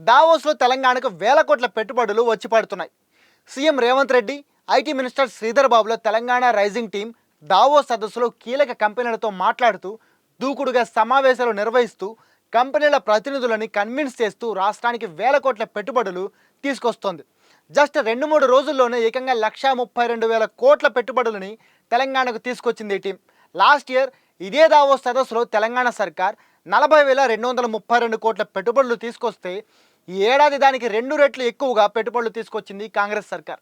దావోస్లో తెలంగాణకు వేల కోట్ల పెట్టుబడులు వచ్చి పడుతున్నాయి. CM Revanth Reddy, IT minister Sridhar బాబుల తెలంగాణ రైజింగ్ టీం దావోస్ సదస్సులో కీలక కంపెనీలతో మాట్లాడుతూ దూకుడుగా సమావేశాలు నిర్వహిస్తూ కంపెనీల ప్రతినిధులని కన్విన్స్ చేస్తూ రాష్ట్రానికి వేల కోట్ల పెట్టుబడులు తీసుకొస్తోంది. జస్ట్ 2-3 రోజుల్లోనే ఏకంగా 1,32,000 కోట్ల పెట్టుబడులని తెలంగాణకు తీసుకొచ్చింది ఈ టీం. లాస్ట్ ఇయర్ ఇదే దావోస్ సదస్సులో తెలంగాణ సర్కార్ 40,232 కోట్ల పెట్టుబడులు తీసుకొస్తే ఈ ఏడాది దానికి 2 రెట్లు ఎక్కువగా పెట్టుబడులు తీసుకొచ్చింది కాంగ్రెస్ సర్కార్.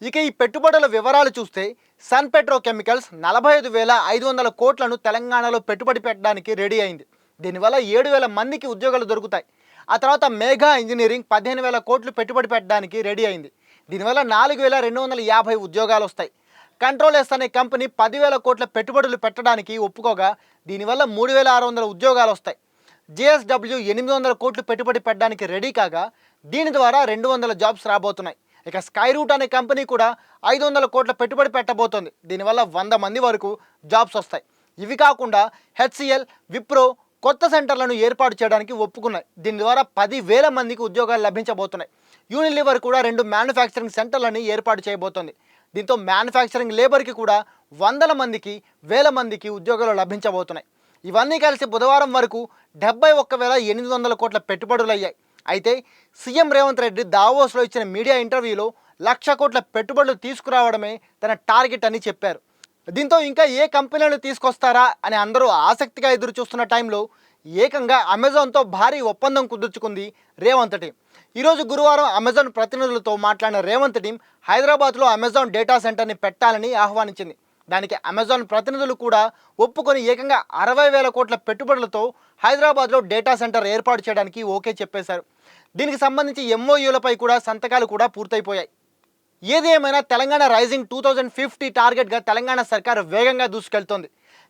ఇక ఈ పెట్టుబడుల వివరాలు చూస్తే సన్ పెట్రో కెమికల్స్ 45,500 కోట్లను తెలంగాణలో పెట్టుబడి పెట్టడానికి రెడీ అయింది. దీనివల్ల 7,000 మందికి ఉద్యోగాలు దొరుకుతాయి. ఆ తర్వాత మేఘా ఇంజనీరింగ్ 15,000 కోట్లు పెట్టుబడి పెట్టడానికి రెడీ అయింది. దీనివల్ల 4,250 ఉద్యోగాలు వస్తాయి. కంట్రోల్ ఎస్ అనే కంపెనీ 10,000 కోట్ల పెట్టుబడులు పెట్టడానికి ఒప్పుకోగా దీనివల్ల 3,600 ఉద్యోగాలు వస్తాయి. జేఎస్డబ్ల్యూ 800 కోట్లు పెట్టుబడి పెట్టడానికి రెడీ కాగా దీని ద్వారా 200 జాబ్స్ రాబోతున్నాయి. ఇక స్కై రూట్ అనే కంపెనీ కూడా 500 కోట్ల పెట్టుబడి పెట్టబోతోంది. దీనివల్ల 100 మంది వరకు జాబ్స్ వస్తాయి. ఇవి కాకుండా హెచ్సిఎల్, విప్రో కొత్త సెంటర్లను ఏర్పాటు చేయడానికి ఒప్పుకున్నాయి. దీని ద్వారా 10,000 మందికి ఉద్యోగాలు లభించబోతున్నాయి. యూనిలివర్ కూడా 2 మ్యానుఫ్యాక్చరింగ్ సెంటర్లని ఏర్పాటు చేయబోతోంది. దీంతో మ్యానుఫ్యాక్చరింగ్ లేబర్కి కూడా 100 మందికి 1000 మందికి ఉద్యోగాలు లభించబోతున్నాయి. ఇవన్నీ కలిసి బుధవారం వరకు 71,800 కోట్ల పెట్టుబడులు అయ్యాయి. అయితే సీఎం రేవంత్ రెడ్డి దావోస్లో ఇచ్చిన మీడియా ఇంటర్వ్యూలో 1,00,000 కోట్ల పెట్టుబడులు తీసుకురావడమే తన టార్గెట్ అని చెప్పారు. దీంతో ఇంకా ఏ కంపెనీలు తీసుకొస్తారా అని అందరూ ఆసక్తిగా ఎదురు చూస్తున్న టైంలో ఏకంగా అమెజాన్తో భారీ ఒప్పందం కుదుర్చుకుంది రేవంత్ టీం. ఈరోజు గురువారం అమెజాన్ ప్రతినిధులతో మాట్లాడిన రేవంత్ టీం హైదరాబాద్లో అమెజాన్ డేటా సెంటర్ని పెట్టాలని ఆహ్వానించింది. దానికి అమెజాన్ ప్రతినిధులు కూడా ఒప్పుకొని ఏకంగా 60,000 కోట్ల పెట్టుబడులతో హైదరాబాద్లో డేటా సెంటర్ ఏర్పాటు చేయడానికి ఓకే చెప్పేశారు. దీనికి సంబంధించి ఎంఓయూలపై కూడా సంతకాలు కూడా పూర్తయిపోయాయి. ఏది ఏమైనా తెలంగాణ రైజింగ్ 2050 టార్గెట్గా తెలంగాణ సర్కార్ వేగంగా దూసుకెళ్తోంది.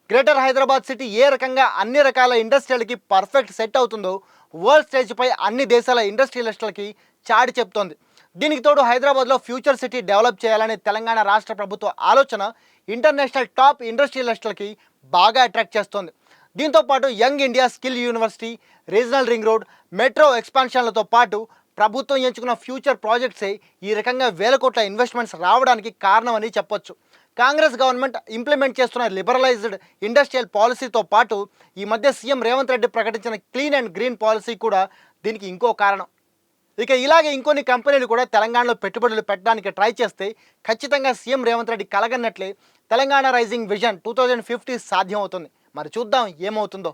గ్రేటర్ హైదరాబాద్ సిటీ ఏ రకంగా అన్ని రకాల ఇండస్ట్రియల్కి పర్ఫెక్ట్ సెట్ అవుతుందో వరల్డ్ స్టేజ్పై అన్ని దేశాల ఇండస్ట్రియలిస్టులకి చాటి చెప్తోంది. దీనికి తోడు హైదరాబాద్లో ఫ్యూచర్ సిటీ డెవలప్ చేయాలనే తెలంగాణ రాష్ట్ర ప్రభుత్వ ఆలోచన ఇంటర్నేషనల్ టాప్ ఇండస్ట్రియలిస్టులకి బాగా అట్రాక్ట్ చేస్తోంది. దీంతోపాటు Young India Skill University, regional ring road, metro ఎక్స్పాన్షన్లతో పాటు ప్రభుత్వం ఎంచుకున్న ఫ్యూచర్ ప్రాజెక్ట్సే ఈ రకంగా 1,000 కోట్ల ఇన్వెస్ట్మెంట్స్ రావడానికి కారణమని చెప్పొచ్చు. కాంగ్రెస్ గవర్నమెంట్ ఇంప్లిమెంట్ చేస్తున్న లిబరలైజ్డ్ ఇండస్ట్రియల్ పాలసీతో పాటు ఈ మధ్య సీఎం రేవంత్ రెడ్డి ప్రకటించిన క్లీన్ అండ్ గ్రీన్ పాలసీ కూడా దీనికి ఇంకో కారణం. ఇక ఇలాగే ఇంకొన్ని కంపెనీలు కూడా తెలంగాణలో పెట్టుబడులు పెట్టడానికి ట్రై చేస్తే ఖచ్చితంగా సీఎం రేవంత్ రెడ్డి కలగన్నట్లే తెలంగాణ రైజింగ్ విజన్ 2050 సాధ్యం అవుతుంది. మరి చూద్దాం ఏమవుతుందో.